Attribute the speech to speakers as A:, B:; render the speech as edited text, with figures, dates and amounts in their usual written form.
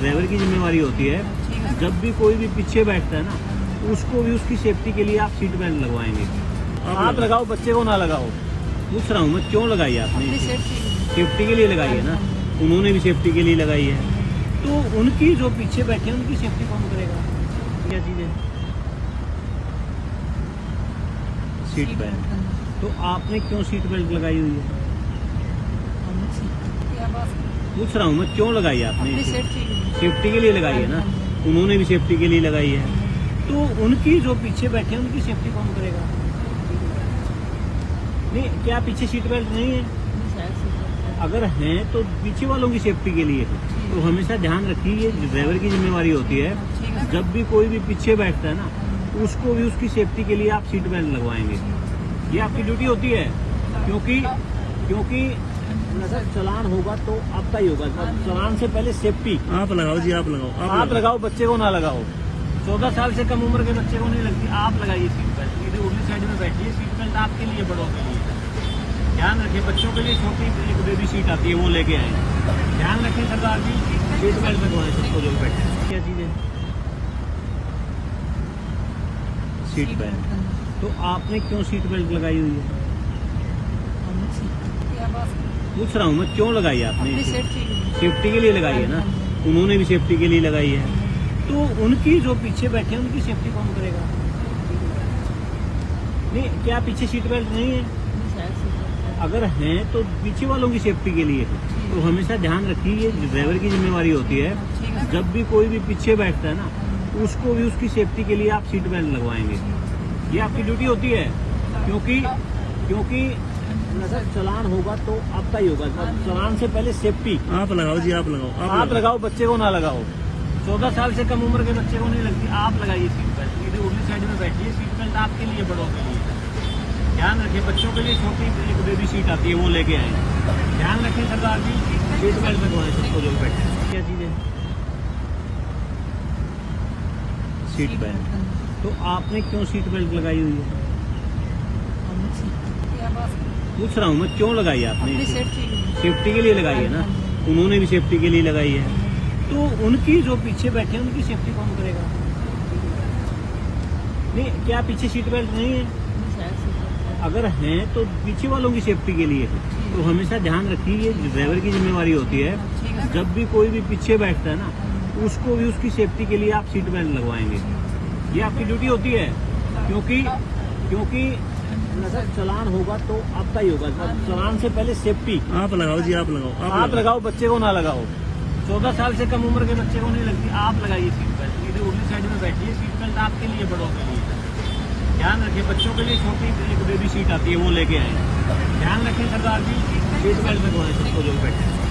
A: Driver की जिम्मेवारी होती है जब भी कोई भी पीछे बैठता है ना उसको भी उसकी सेफ्टी के लिए आप सीट बेल्ट लगवाएंगे। आप लगाओ, बच्चे को ना लगाओ। पूछ रहा हूँ मैं, क्यों लगाई आपने? सेफ्टी के लिए लगाई है ना, उन्होंने भी सेफ्टी के लिए लगाई है। तो उनकी जो पीछे बैठे हैं उनकी सेफ्टी कौन करेगा? क्या चीज़ है सीट बेल्ट? तो आपने क्यों सीट बेल्ट लगाई हुई है? पूछ रहा हूँ मैं, क्यों लगाई आपने? सेफ्टी के लिए लगाई है ना, उन्होंने भी सेफ्टी के लिए लगाई है। तो उनकी जो पीछे बैठे हैं उनकी सेफ्टी कौन करेगा? नहीं, क्या पीछे सीट बेल्ट नहीं है? अगर हैं तो पीछे वालों की सेफ्टी के लिए है। तो हमेशा ध्यान रखिए, ये ड्राइवर की जिम्मेवारी होती है जब भी कोई भी पीछे बैठता है ना उसको भी उसकी सेफ्टी के लिए आप सीट बेल्ट लगवाएंगे। ये आपकी ड्यूटी होती है, क्योंकि अगर चलान होगा तो आपका ही होगा। चलान से पहले सेफ्टी
B: आप लगाओ जी, आप लगाओ।
A: आप लगाओ, बच्चे को ना लगाओ। 14 साल से कम उम्र के बच्चे को नहीं लगती। आप लगाइए सीट बेल्ट। इधर उर्ली साइड में बैठिए। सीट बेल्ट आपके लिए, बड़ों के लिए। ध्यान रखिए, बच्चों के लिए छोटी एक बेबी सीट आती है, वो लेके आए। ध्यान रखें सरदार जी, सीट बेल्ट लगवाएं सबको जो बैठे। क्या चीज़ है सीट बेल्ट? तो आपने क्यों सीट बेल्ट लगाई हुई है? पूछ रहा हूँ मैं, क्यों लगाई आपने? सेफ्टी के लिए लगाई है ना, उन्होंने भी सेफ्टी के लिए लगाई है। तो उनकी जो पीछे बैठे हैं उनकी सेफ्टी कौन करेगा? नहीं, क्या पीछे सीट बेल्ट नहीं है? अगर हैं तो पीछे वालों की सेफ्टी के लिए है। तो हमेशा ध्यान रखिए, ये ड्राइवर की जिम्मेवारी होती है जब भी कोई भी पीछे बैठता है ना उसको भी उसकी सेफ्टी के लिए आप सीट बेल्ट लगवाएंगे। ये आपकी ड्यूटी होती है, क्योंकि अगर चलान होगा तो आपका ही होगा। चलान से पहले सेफ्टी
B: आप लगाओ जी, आप लगाओ।
A: आप लगाओ, बच्चे को ना लगाओ। 14 साल से कम उम्र के बच्चे को नहीं लगती। आप लगाइए सीट बेल्ट। इधर उर्ली साइड में बैठिए। सीट बेल्ट आपके लिए, बड़ों के लिए। ध्यान रखिए, बच्चों के लिए छोटी एक बेबी सीट आती है, वो लेके आए। ध्यान रखें सरदार जी, सीट बेल्ट लगवाएं सबको जो बैठे। क्या चीज़ है सीट बेल्ट? तो आपने क्यों सीट बेल्ट लगाई हुई है? पूछ रहा हूँ मैं, क्यों लगाई आपने? सेफ्टी के लिए लगाई है ना, उन्होंने भी सेफ्टी के लिए लगाई है। तो उनकी जो पीछे बैठे हैं उनकी सेफ्टी कौन करेगा? नहीं, क्या पीछे सीट बेल्ट नहीं है? अगर हैं तो पीछे वालों की सेफ्टी के लिए है। तो हमेशा ध्यान रखिए, ये ड्राइवर की जिम्मेवारी होती है जब भी कोई भी पीछे बैठता है ना उसको भी उसकी सेफ्टी के लिए आप सीट बेल्ट लगवाएंगे। ये आपकी ड्यूटी होती है, क्योंकि अगर चलान होगा तो आपका ही होगा। चलान से पहले सेफ्टी
B: आप लगाओ जी, आप लगाओ।
A: आप लगाओ, बच्चे को ना लगाओ। 14 साल से कम उम्र के बच्चे को नहीं लगती। आप लगाइए सीट बेल्ट। इधर उर्ली साइड में बैठिए। सीट बेल्ट आपके लिए, बड़ों के लिए। ध्यान रखिए, बच्चों के लिए छोटी एक बेबी सीट आती है, वो लेके आए। ध्यान रखें सरदार जी, सीट बेल्ट लगवाएं सबको जो बैठे।